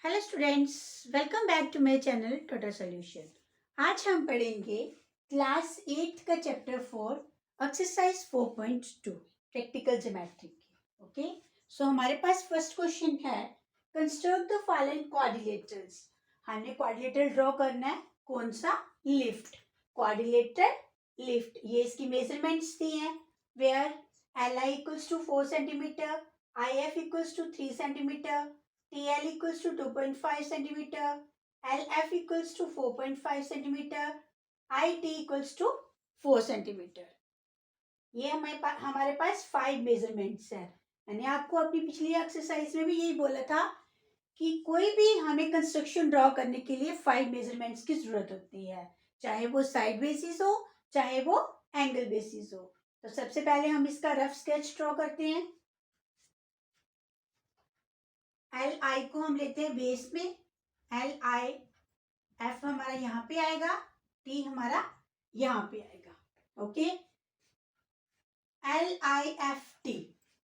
Hello students, welcome back to my channel total solution. आज हम पढ़ेंगे क्लास 8 का चैप्टर 4 एक्सरसाइज 4.2 प्रैक्टिकल ज्योमेट्री की। ओके, सो हमारे पास फर्स्ट क्वेश्चन है, कंस्ट्रक्ट द फॉलोइंग क्वाड्रिलेटरल्स। हमने क्वाड्रिलेटर ड्रॉ करना है। कौन सा? लिफ्ट। Quadrilateral lift. ये इसकी मेजरमेंट्स दी हैं, where L I equals to 4 centimetre, I F equals to 3 centimetre, TL equals to 2.5 centimeter, LF equals to 4.5 centimeter, IT equals to 4 centimeter। ये हमारे पास 5 मेजरमेंट्स है। मैंने आपको अपनी पिछली एक्सरसाइज में भी यही बोला था कि कोई भी हमें कंस्ट्रक्शन ड्रॉ करने के लिए 5 मेजरमेंट्स की जरूरत होती है, चाहे वो साइड बेसिस हो चाहे वो एंगल बेसिस हो। तो सबसे पहले हम इसका रफ स्केच ड्रॉ करते हैं। एल आई को हम लेते हैं बेस में, एल आई एफ हमारा यहाँ पे आएगा, टी हमारा यहाँ पे आएगा। Okay, L I F T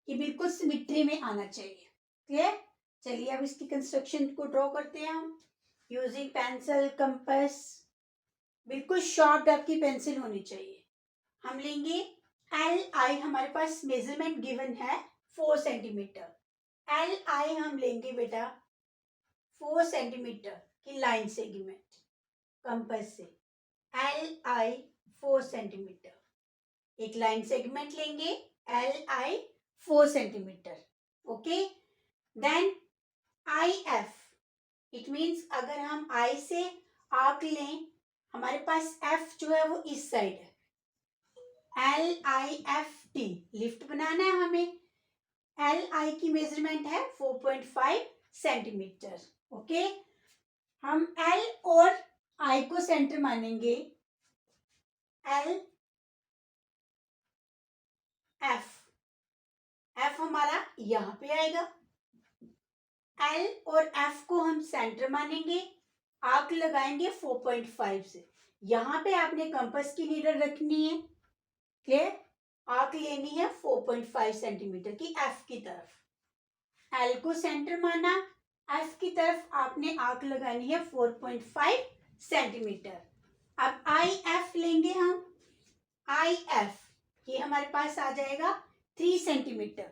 ये बिल्कुल सिमिट्री में आना चाहिए। क्लियर? चलिए अब इसकी कंस्ट्रक्शन को ड्रॉ करते हैं हम यूजिंग पेंसिल कंपास। बिल्कुल शार्प आपकी पेंसिल होनी चाहिए। हम लेंगे एल आई, हमारे पास मेजरमेंट गिवन है 4 सेंटीमीटर। एल आई हम लेंगे बेटा 4 सेंटीमीटर की लाइन सेगमेंट कंपास से। एल आई 4 सेंटीमीटर एक लाइन सेगमेंट लेंगे, L I 4 centimetre. Okay, then I F, it means अगर हम आई से आर्क लें, हमारे पास एफ जो है वो इस साइड है। L I F T lift बनाना है हमें। एल आई की मेजरमेंट है 4.5 सेंटीमीटर। ओके, हम एल और आई को सेंटर मानेंगे। एल एफ, एफ हमारा यहां पे आएगा। एल और एफ को हम सेंटर मानेंगे, आर्क लगाएंगे 4.5 से। यहां पे आपने कंपास की नीडल रखनी है। क्लियर? आर्क लेनी है 4.5 सेंटीमीटर की एफ की तरफ। एल को सेंटर माना, एफ की तरफ आपने आर्क लगानी है 4.5 सेंटीमीटर। अब आई एफ लेंगे हम। आई एफ ये हमारे पास आ जाएगा 3 सेंटीमीटर।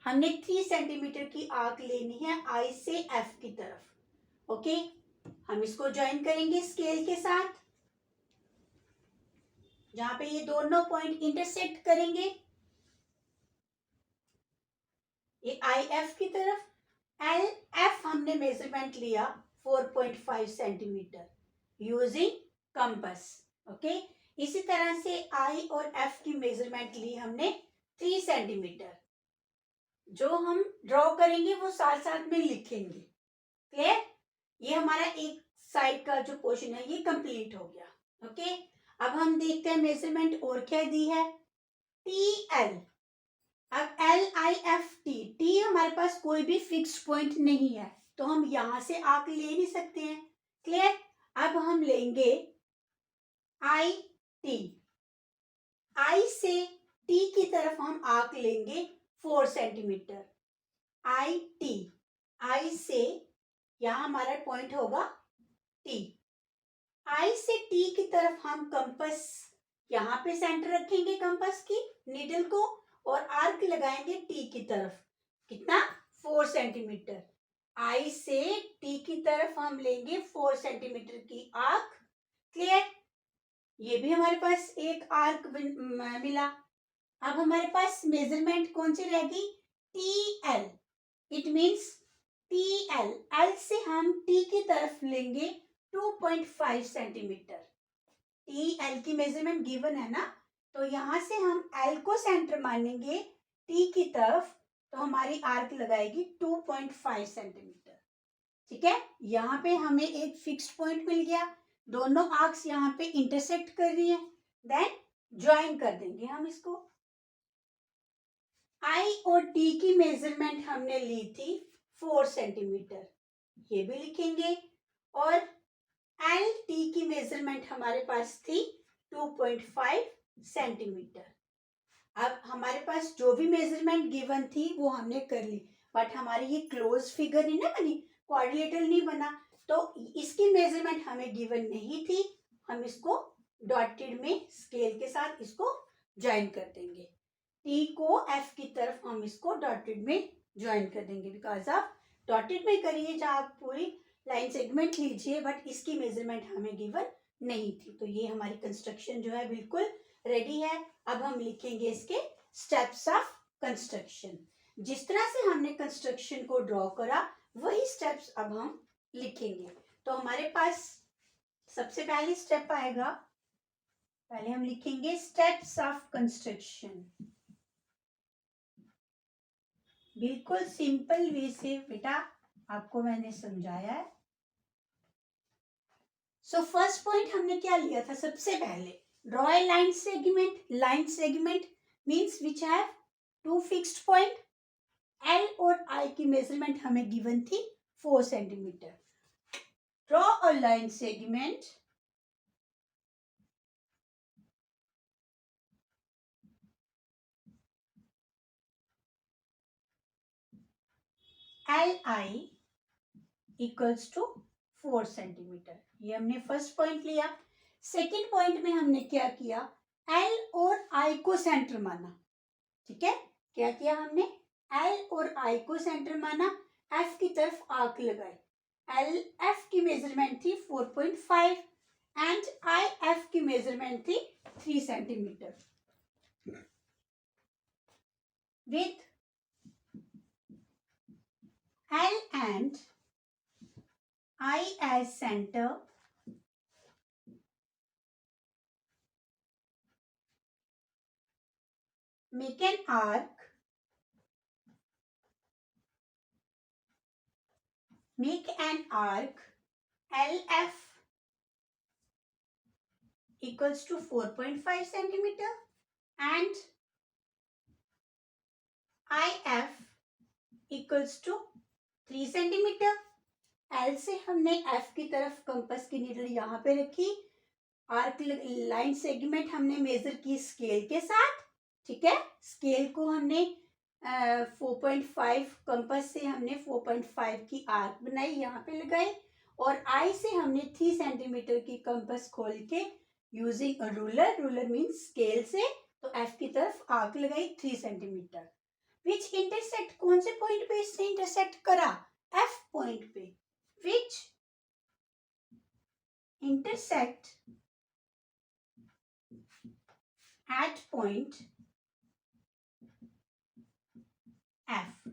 हमने 3 सेंटीमीटर की आर्क लेनी है आई से एफ की तरफ। ओके, हम इसको ज्वाइन करेंगे स्केल के साथ, जहां पे ये दोनों पॉइंट इंटरसेक्ट करेंगे। ये आई एफ की तरफ, एल एफ हमने मेजरमेंट लिया 4.5 सेंटीमीटर यूजिंग कंपास। ओके, इसी तरह से आई और एफ की मेजरमेंट ली हमने 3 सेंटीमीटर। जो हम ड्रॉ करेंगे वो साथ साथ में लिखेंगे। क्लियर? ये हमारा एक साइड का जो पोर्शन है ये कंप्लीट हो गया। ओके, अब हम देखते हैं मेजरमेंट और क्या दी है। टी एल, अब L I F T, T हमारे पास कोई भी फिक्स पॉइंट नहीं है, तो हम यहां से आर्क ले नहीं सकते हैं। क्लियर? अब हम लेंगे आई टी, आई से टी की तरफ हम आर्क लेंगे 4 सेंटीमीटर। आई टी, आई से यहां हमारा पॉइंट होगा टी। आई से टी की तरफ हम कंपास यहां पे सेंटर रखेंगे कंपास की नीडल को, और आर्क लगाएंगे टी की तरफ। कितना? 4 सेंटीमीटर। आई से टी की तरफ हम लेंगे 4 सेंटीमीटर की आर्क। क्लियर? ये भी हमारे पास एक आर्क मिला। अब हमारे पास मेजरमेंट कौन सी रहेगी? T L. It means T L, L से हम टी की तरफ लेंगे 2.5 सेंटीमीटर। टी एल की मेजरमेंट गिवन है ना, तो यहां से हम एल को सेंटर मानेंगे टी की तरफ, तो हमारी आर्क लगाएगी 2.5 सेंटीमीटर। ठीक है, यहाँ पे हमें एक फिक्स्ड पॉइंट मिल गया, दोनों आर्क्स यहाँ पे इंटरसेक्ट कर रही हैं। देन ज्वाइन कर देंगे हम इसको। आई और टी की मेजरमेंट हमने ली थी 4 सेंटीमीटर, ये भी लिखेंगे। और एल टी की मेजरमेंट हमारे पास थी 2.5 सेंटीमीटर। अब हमारे पास जो भी मेजरमेंट गिवन थी वो हमने कर ली, बट हमारी ये क्लोज फिगर नहीं ना बनी, क्वाड्रिलेटरल नहीं बना, तो इसकी मेजरमेंट हमें गिवन नहीं थी, हम इसको डॉटेड में स्केल के साथ इसको ज्वाइन कर देंगे। टी को एफ की तरफ हम इसको डॉटेड में ज्वाइन कर देंगे, बिकॉज आप डॉटेड में करिए जहाँ आप पूरी लाइन सेगमेंट लीजिए, बट इसकी मेजरमेंट हमें गिवन नहीं थी। तो ये हमारी कंस्ट्रक्शन जो है बिल्कुल रेडी है। अब हम लिखेंगे इसके स्टेप्स ऑफ कंस्ट्रक्शन। जिस तरह से हमने कंस्ट्रक्शन को ड्रॉ करा वही स्टेप्स अब हम लिखेंगे। तो हमारे पास सबसे पहले स्टेप आएगा, पहले हम लिखेंगे स्टेप्स ऑफ कंस्ट्रक्शन। बिल्कुल सिंपल वे से बेटा आपको मैंने समझाया है। सो फर्स्ट पॉइंट हमने क्या लिया था, सबसे पहले draw a line segment. Line segment means which have two fixed point. L और आई की मेजरमेंट हमें गिवन थी 4 centimetre. Draw a line segment L I equals to 4 centimetre. ये हमने फर्स्ट पॉइंट लिया। सेकेंड पॉइंट में हमने क्या किया, एल और आई को सेंटर माना। ठीक है, क्या किया हमने, एल और आई को सेंटर माना, एफ की तरफ आर्क लगाई। एल एफ की मेजरमेंट थी 4.5 एंड आई एफ की मेजरमेंट थी 3 centimetre. With L and I as centre, make an arc, LF equals to 4.5 centimeter and IF equals to 3 centimetre. L से हमने F की तरफ कंपास की नीडल यहाँ पे रखी, आर्क लाइन सेगमेंट हमने मेजर की स्केल के साथ। ठीक है, स्केल को हमने 4.5 कंपास से हमने 4.5 की आर्क बनाई, यहाँ पे लगाई, और आई से हमने 3 सेंटीमीटर की कंपास खोल के using ruler, ruler means scale से, तो एफ की तरफ आर्क लगाई 3 सेंटीमीटर। विच इंटरसेक्ट, कौन से पॉइंट पे इसने इंटरसेक्ट करा, एफ पॉइंट पे। विच इंटरसेक्ट at point F।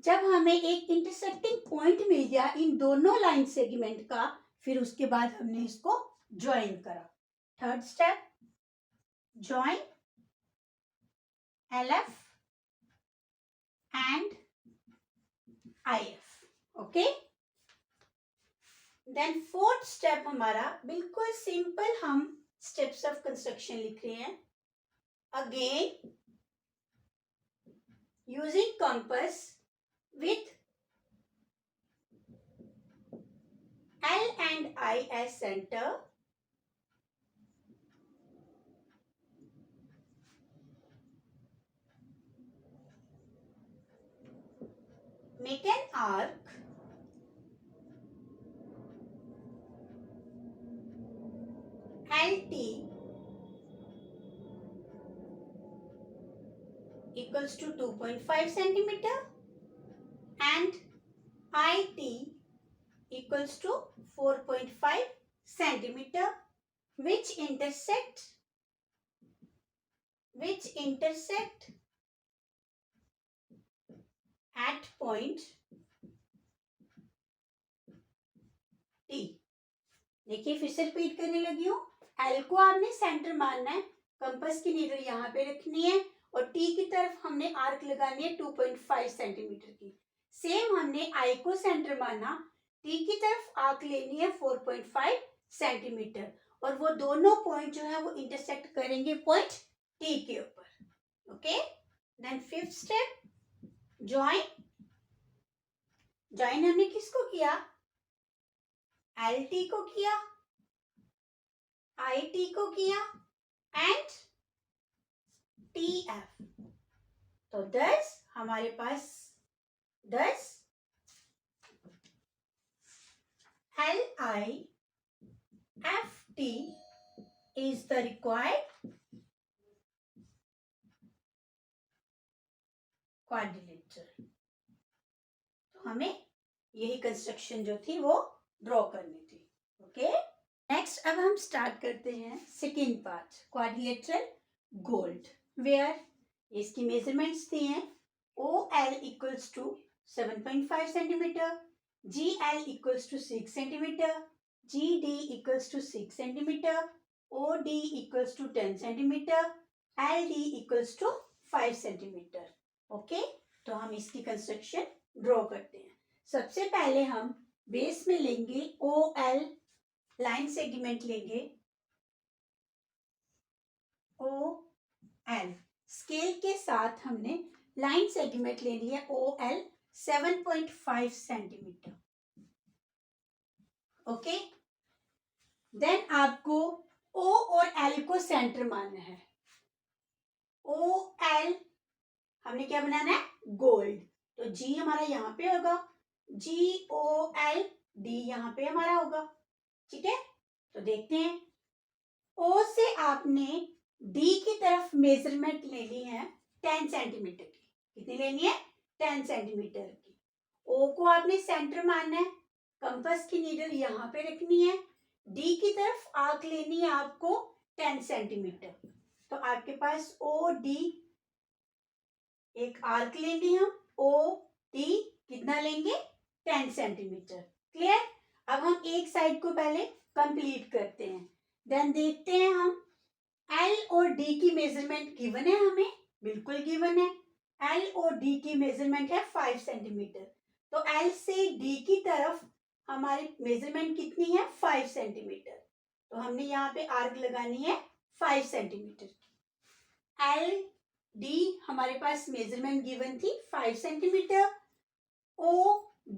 जब हमें एक इंटरसेक्टिंग पॉइंट मिल गया इन दोनों लाइन सेगमेंट का, फिर उसके बाद हमने इसको ज्वाइन करा। Third step, join LF and IF। Okay, then fourth step हमारा बिल्कुल सिंपल, हम स्टेप्स ऑफ कंस्ट्रक्शन लिख रहे हैं। Again using compass with L and I as center, make an arc LT equals to 2.5 centimeter and IT equals to 4.5 centimeter, which intersect at point T। देखिए फिर से repeat करने लगी हूँ। एल को आपने सेंटर मानना है, कंपास की नीडल यहाँ पे रखनी है, और टी की तरफ हमने आर्क लगानी है 2.5 सेंटीमीटर की। सेम हमने आई को सेंटर माना, टी की तरफ आर्क लेनी है 4.5 सेंटीमीटर, और वो दोनों पॉइंट जो है वो इंटरसेक्ट करेंगे पॉइंट टी के ऊपर। Okay, then fifth step, join. Join हमने किसको किया, एल टी को किया, आई टी को किया एंड टी एफ। तो 10 हमारे पास 10 LIFT is the required quadrilateral. तो हमें यही कंस्ट्रक्शन जो थी वो ड्रॉ करनी थी. ओके, नेक्स्ट अब हम स्टार्ट करते हैं second part, quadrilateral gold, where इसकी मेजरमेंट्स दी हैं. OL equals to 7.5 centimetre, GL equals to 6 centimetre, GD equals to 6 centimetre, OD equals to 10 centimetre, LD equals to 5 centimetre. Okay, तो हम इसकी कंस्ट्रक्शन ड्रॉ करते हैं. सबसे पहले हम बेस में लेंगे OL, लाइन सेगमेंट लेंगे OL. स्केल के साथ हमने लाइन सेगमेंट लेनी है OL 7.5 सेंटीमीटर. ओके, देन आपको O और L को सेंटर मानना है. OL हमने क्या बनाना है, गोल्ड. तो G हमारा यहाँ पे होगा, GOL, D यहाँ पे हमारा होगा. ठीक है, तो देखते हैं. O से आपने D की तरफ मेजरमेंट लेनी है 10 सेंटीमीटर की. कितनी लेनी है, 10 सेंटीमीटर की. O को आपने सेंटर मानना है, कंपास की नीडल यहाँ पे रखनी है, D की तरफ आर्क लेनी है आपको 10 सेंटीमीटर. तो आपके पास OD एक आर्क लेंगे हम, OD कितना लेंगे, 10 सेंटीमीटर. क्लियर. अब हम एक साइड को पहले कंप्लीट करते हैं, देन देखते हैं हम. L और D की मेजरमेंट गिवन है हमें, बिल्कुल गिवन है. L और D की मेजरमेंट है 5 सेंटीमीटर. तो L से D की तरफ हमारी मेजरमेंट कितनी है, 5 सेंटीमीटर. तो हमने यहाँ पे आर्क लगानी है 5 सेंटीमीटर की. L D हमारे पास मेजरमेंट गिवन थी 5 सेंटीमीटर. O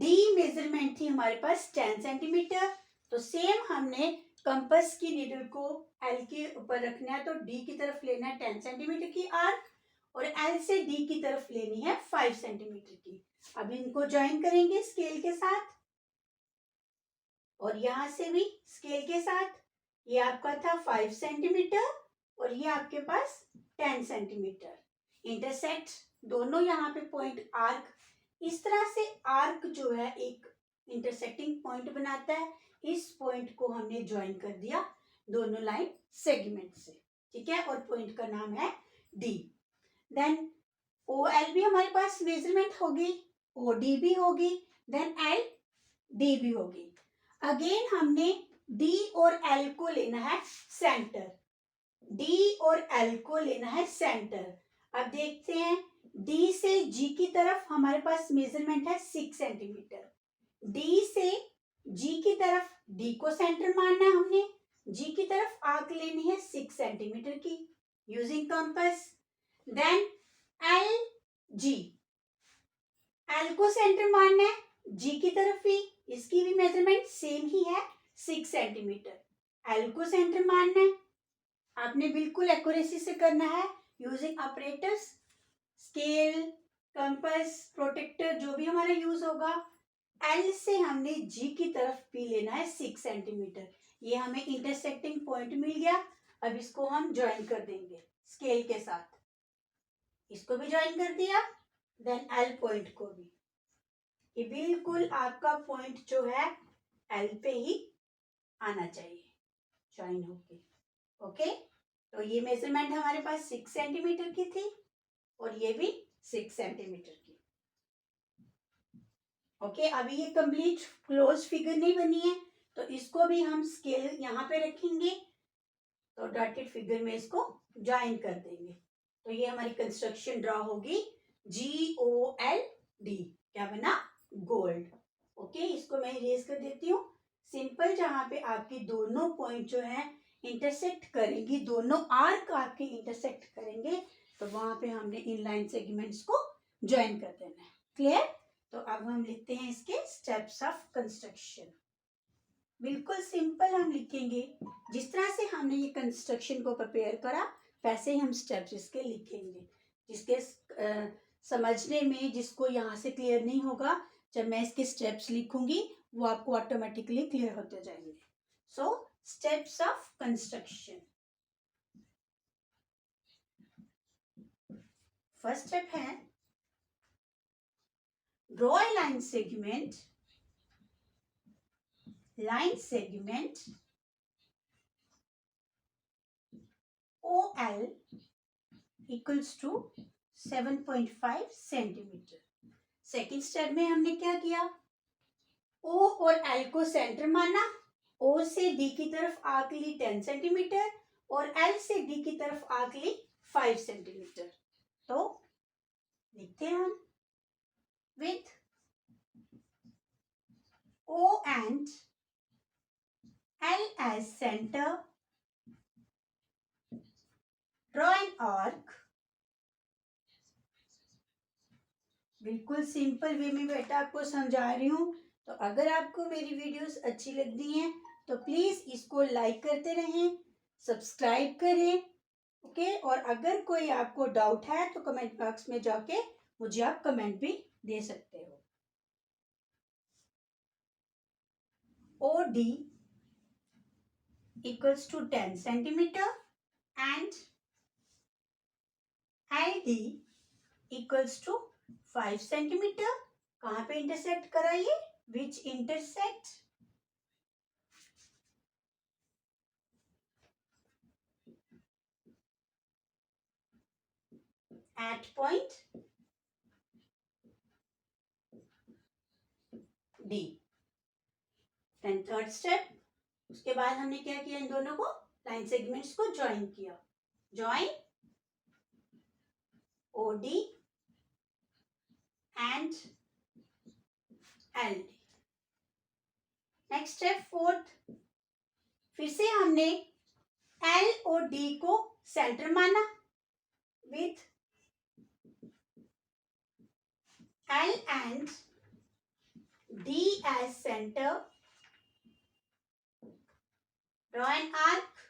D मेजरमेंट थी हमारे पास 10 सेंटीमीटर. तो सेम हमने कंपास की नीडल को L के ऊपर रखना है, तो D की तरफ लेना है 10 सेंटीमीटर की आर्क, और L से D की तरफ लेनी है 5 सेंटीमीटर की. अब इनको ज्वाइन करेंगे स्केल के साथ, और यहां से भी स्केल के साथ. ये आपका था 5 सेंटीमीटर और ये आपके पास 10 सेंटीमीटर. इंटरसेक्ट दोनों यहाँ पे पॉइंट आर्क, इस तरह से आर्क जो है एक इंटरसेक्टिंग पॉइंट बनाता है. इस पॉइंट को हमने ज्वाइन कर दिया दोनों लाइन सेगमेंट से. ठीक है, और पॉइंट का नाम है D. देन OL भी हमारे पास मेजरमेंट होगी, OD भी होगी, देन LD भी होगी. अगेन हमने D और L को लेना है सेंटर. D और L को लेना है सेंटर. अब देखते हैं, D से G की तरफ हमारे पास मेजरमेंट है 6 सेंटीमीटर. D से G की तरफ D को सेंटर मानना है हमने, G की तरफ आर्क लेनी है 6 सेंटीमीटर की using compass. Then LG, L को सेंटर मानना है G की तरफ ही, इसकी भी मेजरमेंट सेम ही है 6 सेंटीमीटर. L को सेंटर मानना है, आपने बिल्कुल एक्यूरेसी से करना है using operators, scale, compass, protector जो भी हमारा यूज होगा. L से हमने G की तरफ भी लेना है 6 सेंटीमीटर. ये हमें इंटरसेक्टिंग पॉइंट मिल गया. अब इसको हम ज्वाइन कर देंगे स्केल के साथ. इसको भी ज्वाइन कर दिया, देन L पॉइंट को भी. ये बिल्कुल आपका पॉइंट जो है L पे ही आना चाहिए ज्वाइन होके. ओके, तो ये मेजरमेंट हमारे पास 6 सेंटीमीटर की थी और ये भी 6 सेंटीमीटर की. ओके, अभी ये कंप्लीट क्लोज फिगर नहीं बनी है, तो इसको भी हम स्केल यहाँ पे रखेंगे, तो डॉटेड फिगर में इसको ज्वाइन कर देंगे. तो ये हमारी कंस्ट्रक्शन ड्रॉ होगी GOLD. क्या बना, गोल्ड. ओके, इसको मैं इरेज कर देती हूँ. सिंपल, जहाँ पे आपकी दोनों पॉइंट जो है इंटरसेक्ट करेंगी, दोनों आर्क आपके इंटरसेक्ट करेंगे, तो वहां पे हमने इन लाइन सेगमेंट्स को ज्वाइन कर देना है. क्लियर. तो अब हम लिखते हैं इसके स्टेप्स ऑफ कंस्ट्रक्शन. बिल्कुल सिंपल हम लिखेंगे, जिस तरह से हमने ये कंस्ट्रक्शन को प्रिपेयर करा वैसे ही हम स्टेप्स इसके लिखेंगे. जिसके समझने में जिसको यहाँ से क्लियर नहीं होगा, जब मैं इसके स्टेप्स लिखूंगी वो आपको ऑटोमेटिकली क्लियर होते जाएंगे. So steps of construction. First step है draw a line segment OL equals to 7.5 centimetre. Second step में हमने क्या किया, O और L को सेंटर माना, O से D की तरफ आर्क ली 10 सेंटीमीटर और L से D की तरफ आर्क ली 5 सेंटीमीटर. तो लिखते हैं हम with O and L as center, draw an arc. बिल्कुल सिंपल वे में बेटा आपको समझा रही हूँ. तो अगर आपको मेरी वीडियोस अच्छी लगती हैं तो प्लीज इसको लाइक करते रहें, सब्सक्राइब करें. ओके, और अगर कोई आपको डाउट है तो कमेंट बॉक्स में जाके मुझे आप कमेंट भी दे सकते हो. OD equals to 10 centimeter and LD equals to 5 centimeter. कहाँ पे इंटरसेक्ट कराइए, which intersect at point D. Then third step, उसके बाद हमने क्या किया, इन दोनों को लाइन सेगमेंट्स को ज्वाइन किया. Join OD and LD. Next step fourth, फिर से हमने L और D को सेंटर माना with L and D as center, draw an arc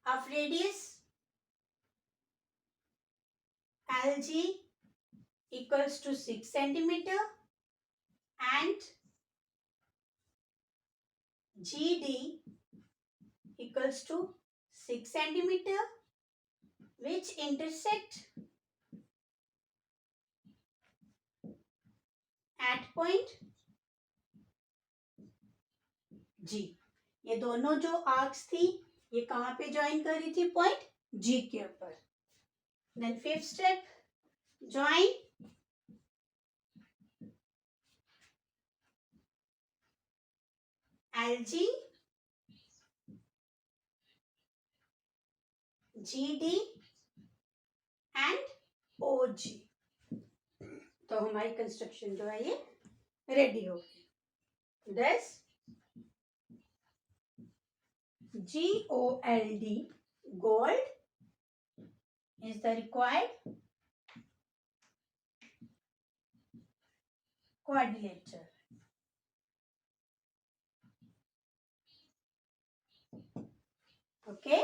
of radius LG equals to 6 centimeter and GD equals to 6 centimeter, which intersect at point G. ये दोनों जो arcs थी ये कहाँ पे ज्वाइन कर रही थी, पॉइंट G के ऊपर. Then fifth step, join LG, GD and OG. तो हमारी कंस्ट्रक्शन जो है ये रेडी हो गई. Thus GOLD, gold, is the required quadrilateral. Okay.